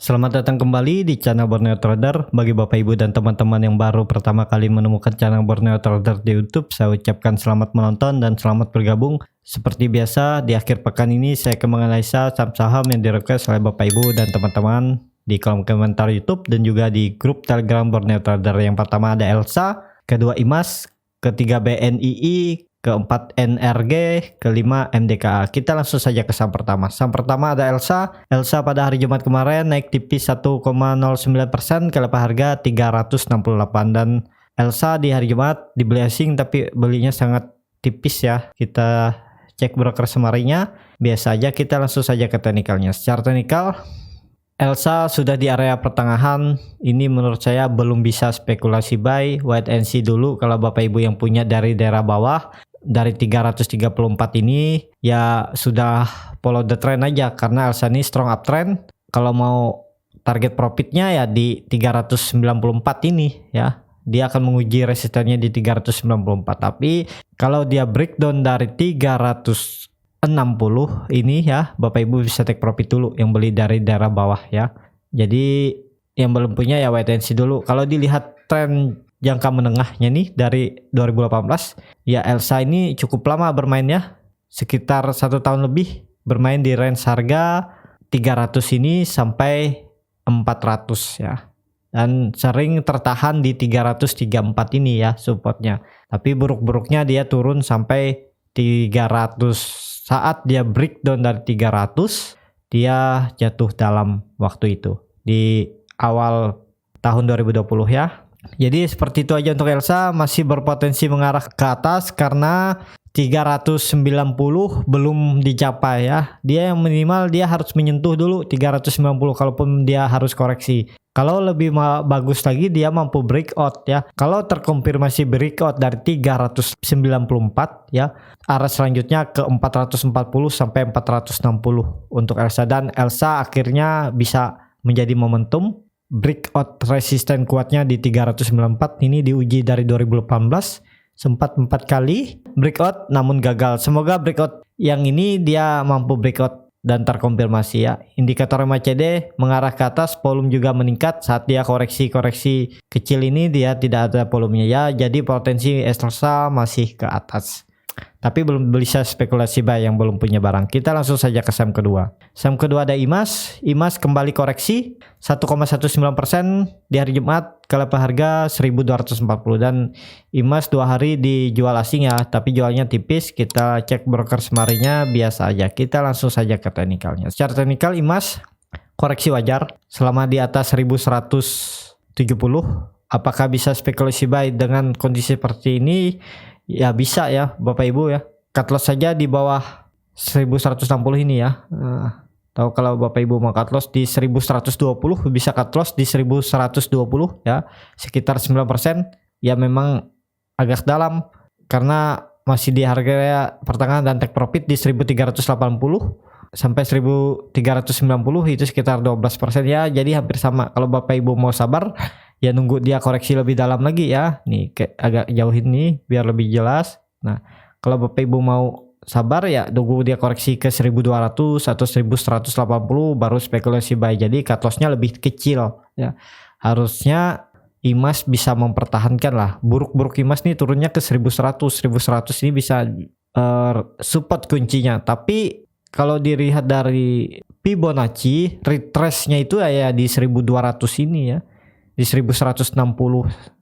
Selamat datang kembali di channel Borneo Trader. Bagi Bapak Ibu dan teman-teman yang baru pertama kali menemukan channel Borneo Trader di YouTube, saya ucapkan selamat menonton dan selamat bergabung. Seperti biasa, di akhir pekan ini saya akan menganalisa saham-saham yang direquest oleh Bapak Ibu dan teman-teman di kolom komentar YouTube dan juga di grup Telegram Borneo Trader. Yang pertama ada Elsa, kedua IMAS, ketiga BNII, keempat NRG, kelima MDKA. Kita langsung saja ke saham pertama. Saham pertama ada Elsa. Elsa pada hari Jumat kemarin naik tipis 1,09% ke level harga 368, dan Elsa di hari Jumat dibeli asing tapi belinya sangat tipis ya. Kita cek broker semarinya. Biasa aja, kita langsung saja ke teknikalnya. Secara teknikal Elsa sudah di area pertengahan. Ini menurut saya belum bisa spekulasi buy, wait and see dulu kalau Bapak Ibu yang punya dari daerah bawah. Dari 334 ini ya sudah follow the trend aja, karena Elsa ini strong uptrend. Kalau mau target profitnya ya di 394 ini ya. Dia akan menguji resistennya di 394. Tapi kalau dia breakdown dari 360 ini ya, Bapak Ibu bisa take profit dulu yang beli dari daerah bawah ya. Jadi yang belum punya ya wait and see dulu. Kalau dilihat tren jangka menengahnya nih dari 2018 ya, Elsa ini cukup lama bermainnya, sekitar 1 tahun lebih bermain di range harga 300 ini sampai 400 ya, dan sering tertahan di 334 ini ya supportnya. Tapi buruk-buruknya dia turun sampai 300. Saat dia breakdown dari 300 dia jatuh dalam waktu itu di awal tahun 2020 ya. Jadi seperti itu aja untuk Elsa, masih berpotensi mengarah ke atas karena 390 belum dicapai ya. Dia yang minimal dia harus menyentuh dulu 390 kalaupun dia harus koreksi. Kalau lebih bagus lagi dia mampu breakout ya. Kalau terkonfirmasi breakout dari 394 ya, arah selanjutnya ke 440 sampai 460 untuk Elsa, dan Elsa akhirnya bisa menjadi momentum. Breakout resisten kuatnya di 394 ini diuji dari 2018, sempat 4 kali breakout namun gagal. Semoga breakout yang ini dia mampu breakout dan terkonfirmasi ya. Indikator MACD mengarah ke atas, volume juga meningkat. Saat dia koreksi kecil ini dia tidak ada volumenya ya, jadi potensi Elsa masih ke atas. Tapi belum bisa spekulasi buy yang belum punya barang. Kita langsung saja ke saham kedua. Saham kedua ada IMAS. IMAS kembali koreksi 1,19% di hari Jumat ke level harga 1240, dan IMAS 2 hari dijual asing ya, tapi jualnya tipis. Kita cek broker semarinya biasa aja. Kita langsung saja ke teknikalnya. Secara teknikal IMAS koreksi wajar selama di atas 1170. Apakah bisa spekulasi buy dengan kondisi seperti ini? Ya bisa ya Bapak Ibu ya. Cut loss saja di bawah 1160 ini ya. Tahu kalau Bapak Ibu mau cut loss di 1120, bisa cut loss di 1120 ya. Sekitar 9%. Ya memang agak dalam karena masih di harga pertengahan, dan take profit di 1380 sampai 1390 itu sekitar 12% ya. Jadi hampir sama. Kalau Bapak Ibu mau sabar ya nunggu dia koreksi lebih dalam lagi ya. Nih agak jauhin nih biar lebih jelas. Nah, kalau Bapak Ibu mau sabar ya nunggu dia koreksi ke 1200 atau 1180 baru spekulasi buy. Jadi cut loss-nya lebih kecil ya. Harusnya IMAS bisa mempertahankan lah. Buruk-buruk IMAS nih turunnya ke 1100 ini bisa support kuncinya. Tapi kalau dilihat dari Fibonacci retrace-nya itu ya di 1200 ini ya. Di 1160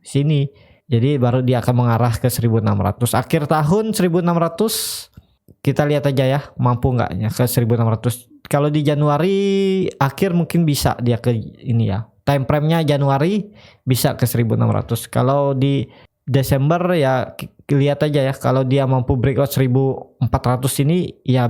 sini. Jadi baru dia akan mengarah ke 1600. Akhir tahun 1600 kita lihat aja ya, mampu nggak ya ke 1600. Kalau di Januari akhir mungkin bisa dia ke ini ya. Time frame-nya Januari bisa ke 1600. Kalau di Desember ya lihat aja ya, kalau dia mampu breakout 1400 ini ya.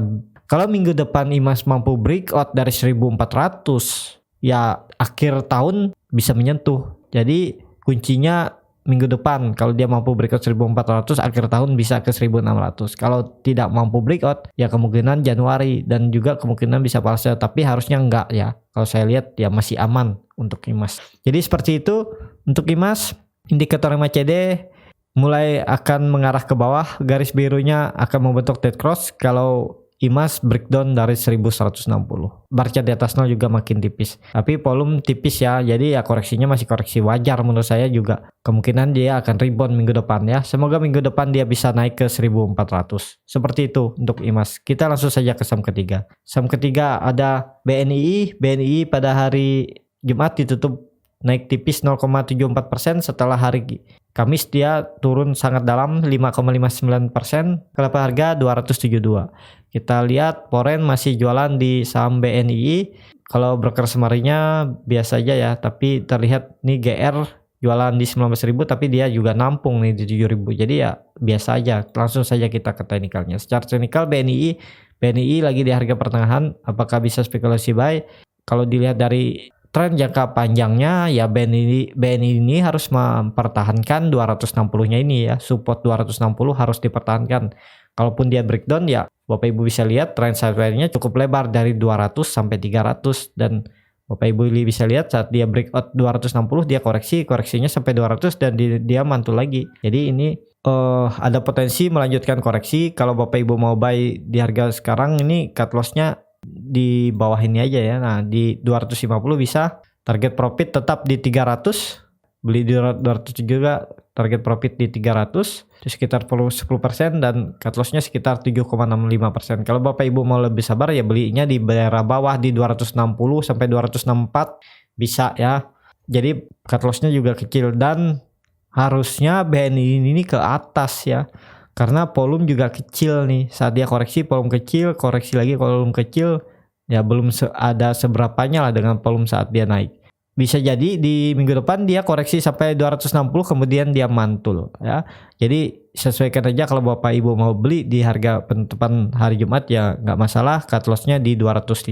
Kalau minggu depan IMAS mampu breakout dari 1400 ya akhir tahun bisa menyentuh. Jadi kuncinya minggu depan. Kalau dia mampu breakout 1400 akhir tahun bisa ke 1600. Kalau tidak mampu breakout ya kemungkinan Januari, dan juga kemungkinan bisa parsial, tapi harusnya enggak ya. Kalau saya lihat ya masih aman untuk IMAS. Jadi seperti itu untuk IMAS. Indikator MACD mulai akan mengarah ke bawah, garis birunya akan membentuk dead cross. Kalau IMAS breakdown dari 1160. Bar chart di atas 0 juga makin tipis. Tapi volume tipis ya. Jadi ya koreksinya masih koreksi wajar menurut saya juga. Kemungkinan dia akan rebound minggu depan ya. Semoga minggu depan dia bisa naik ke 1400. Seperti itu untuk IMAS. Kita langsung saja ke saham ketiga. Saham ketiga ada BNI. BNI pada hari Jumat ditutup naik tipis 0,74% setelah hari Kamis dia turun sangat dalam 5,59%. Kelapa harga 272. Kita lihat Poren masih jualan di saham BNI. Kalau broker semarinya biasa aja ya, tapi terlihat nih GR jualan di 19.000 tapi dia juga nampung nih di 7.000. Jadi ya biasa aja. Langsung saja kita ke teknikalnya. Secara teknikal BNI lagi di harga pertengahan, apakah bisa spekulasi buy? Kalau dilihat dari tren jangka panjangnya ya BNI ini harus mempertahankan 260-nya ini ya. Support 260 harus dipertahankan. Kalaupun dia breakdown ya Bapak Ibu bisa lihat tren sideways-nya cukup lebar dari 200 sampai 300 dan Bapak Ibu bisa lihat saat dia breakout 260 dia koreksinya sampai 200 dan dia mantul lagi. Jadi ini ada potensi melanjutkan koreksi. Kalau Bapak Ibu mau buy di harga sekarang ini cut loss-nya di bawah ini aja ya. Nah, di 250 bisa. Target profit tetap di 300. Beli di 200 juga target profit di 300. Itu sekitar 10% dan cut loss-nya sekitar 7,65%. Kalau Bapak Ibu mau lebih sabar ya belinya di daerah bawah di 260 sampai 264 bisa ya. Jadi cut loss-nya juga kecil dan harusnya BNI ini ke atas ya. Karena volume juga kecil nih. Saat dia koreksi volume kecil, koreksi lagi volume kecil, ya belum ada seberapanya lah dengan volume saat dia naik. Bisa jadi di minggu depan dia koreksi sampai 260 kemudian dia mantul ya. Jadi sesuaikan aja kalau Bapak Ibu mau beli di harga penutupan hari Jumat ya nggak masalah, cut loss-nya di 250.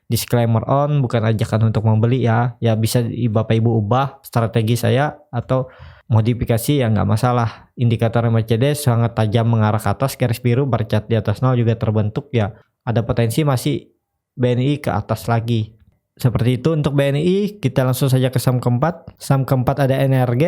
Disclaimer on, bukan ajakan untuk membeli ya. Ya bisa Bapak Ibu ubah strategi saya atau modifikasi ya nggak masalah. Indikator Mercedes sangat tajam mengarah ke atas, garis biru bar chart di atas 0 juga terbentuk ya. Ada potensi masih BNI ke atas lagi. Seperti itu untuk BNI. Kita langsung saja ke saham keempat. Saham keempat ada NRG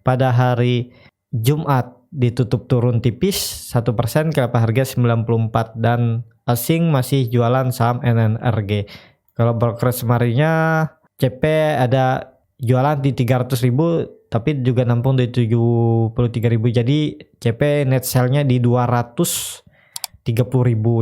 pada hari Jumat ditutup turun tipis 1%, kelapa harga 94 dan asing masih jualan saham NRG. Kalau broker semarinya CP ada jualan di 300.000 tapi juga nampung di 73.000. Jadi CP net sell-nya di 230.000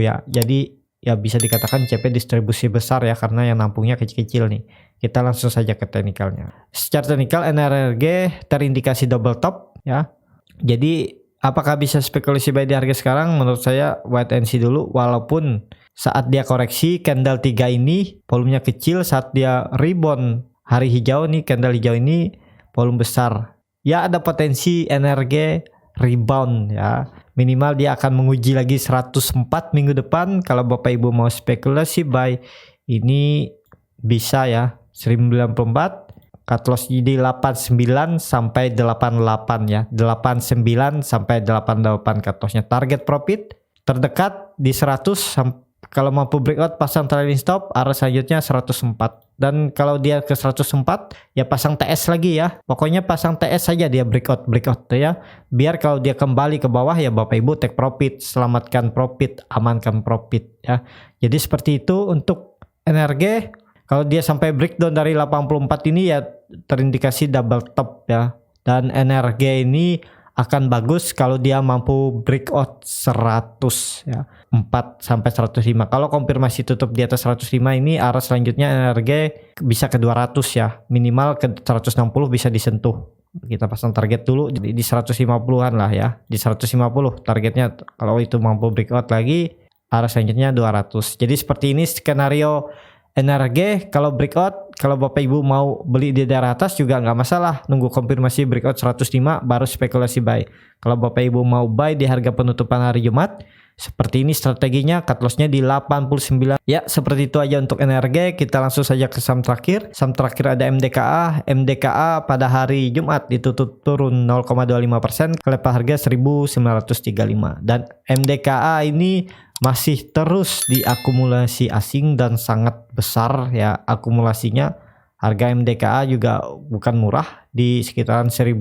ya. Jadi ya bisa dikatakan CP distribusi besar ya karena yang nampungnya kecil-kecil nih. Kita langsung saja ke teknikalnya. Secara teknikal NRG terindikasi double top ya. Jadi apakah bisa spekulasi buy di harga sekarang? Menurut saya wait and see dulu, walaupun saat dia koreksi candle 3 ini volumenya kecil, saat dia rebound hari hijau nih candle hijau ini volume besar. Ya ada potensi NRG rebound ya. Minimal dia akan menguji lagi 104 minggu depan. Kalau Bapak Ibu mau spekulasi buy ini bisa ya 1094, cut loss di 89 sampai 88 ya. 89 sampai 88 cut loss-nya. Target profit terdekat di 100 kalau mampu breakout pasang trailing stop, arah selanjutnya 104. Dan kalau dia ke 104 ya pasang TS lagi ya. Pokoknya pasang TS saja dia breakout ya. Biar kalau dia kembali ke bawah ya Bapak Ibu take profit, selamatkan profit, amankan profit ya. Jadi seperti itu untuk NRG. Kalau dia sampai breakdown dari 84 ini ya terindikasi double top ya. Dan NRG ini akan bagus kalau dia mampu breakout 100 ya. 4 sampai 105. Kalau konfirmasi tutup di atas 105 ini arah selanjutnya NRG bisa ke 200 ya. Minimal ke 160 bisa disentuh. Kita pasang target dulu di 150-an lah ya. Di 150 targetnya, kalau itu mampu breakout lagi arah selanjutnya 200. Jadi seperti ini skenario NRG. Kalau breakout, kalau Bapak Ibu mau beli di daerah atas juga nggak masalah, nunggu konfirmasi breakout 105 baru spekulasi buy. Kalau Bapak Ibu mau buy di harga penutupan hari Jumat, seperti ini strateginya, cut loss-nya di 89. Ya, seperti itu aja untuk NRG. Kita langsung saja ke saham terakhir. Saham terakhir ada MDKA. MDKA pada hari Jumat ditutup turun 0,25%, kelapa harga 1935. Dan MDKA ini masih terus diakumulasi asing dan sangat besar ya akumulasinya. Harga MDKA juga bukan murah di sekitaran 1900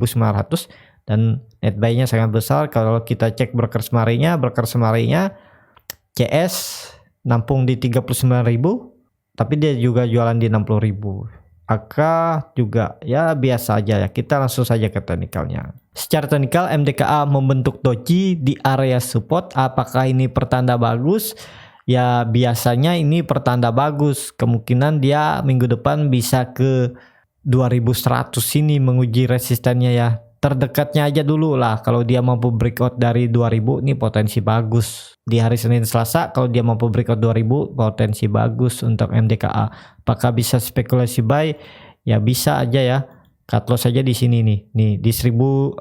dan net buy-nya sangat besar. Kalau kita cek broker semarinya CS nampung di 39.000, tapi dia juga jualan di 60.000. AK juga ya biasa aja ya. Kita langsung saja ke teknikalnya. Secara teknikal MDKA membentuk doji di area support. Apakah ini pertanda bagus? Ya biasanya ini pertanda bagus. Kemungkinan dia minggu depan bisa ke 2100 ini menguji resistennya ya. Terdekatnya aja dulu lah. Kalau dia mampu breakout dari 2000 ini potensi bagus. Di hari Senin Selasa kalau dia mampu breakout 2000 potensi bagus untuk MDKA. Apakah bisa spekulasi buy? Ya bisa aja ya. Cut loss saja di sini nih. Nih di 1830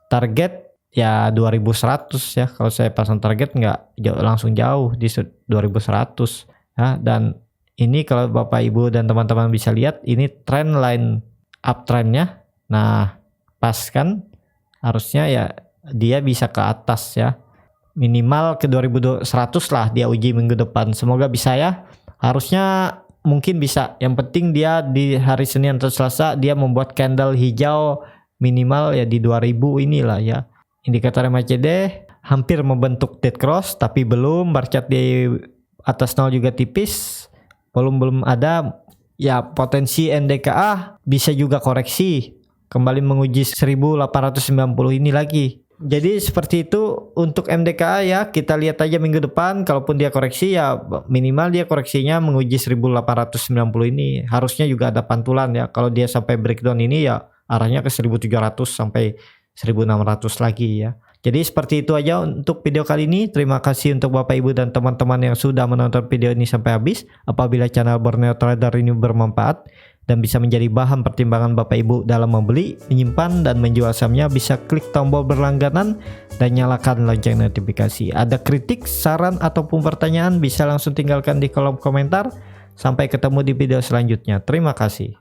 target ya 2100 ya. Kalau saya pasang target nggak langsung jauh di 2100 ya. Dan ini kalau Bapak Ibu dan teman-teman bisa lihat ini trend line uptrendnya. Nah pas kan harusnya ya dia bisa ke atas ya, minimal ke 2100 lah dia uji minggu depan. Semoga bisa ya, harusnya mungkin bisa. Yang penting dia di hari Senin atau Selasa dia membuat candle hijau minimal ya di 2000 inilah ya. Indikator MACD hampir membentuk dead cross tapi belum. Bar chart di atas 0 juga tipis, belum ada. Ya potensi NDKA bisa juga koreksi kembali menguji 1890 ini lagi. Jadi seperti itu untuk MDKA ya. Kita lihat aja minggu depan, kalaupun dia koreksi ya minimal dia koreksinya menguji 1890 ini. Harusnya juga ada pantulan ya. Kalau dia sampai breakdown ini ya arahnya ke 1700 sampai 1600 lagi ya. Jadi seperti itu aja untuk video kali ini. Terima kasih untuk Bapak Ibu dan teman-teman yang sudah menonton video ini sampai habis. Apabila channel Borneo Trader ini bermanfaat dan bisa menjadi bahan pertimbangan Bapak Ibu dalam membeli, menyimpan, dan menjual sahamnya, bisa klik tombol berlangganan dan nyalakan lonceng notifikasi. Ada kritik, saran, ataupun pertanyaan bisa langsung tinggalkan di kolom komentar. Sampai ketemu di video selanjutnya. Terima kasih.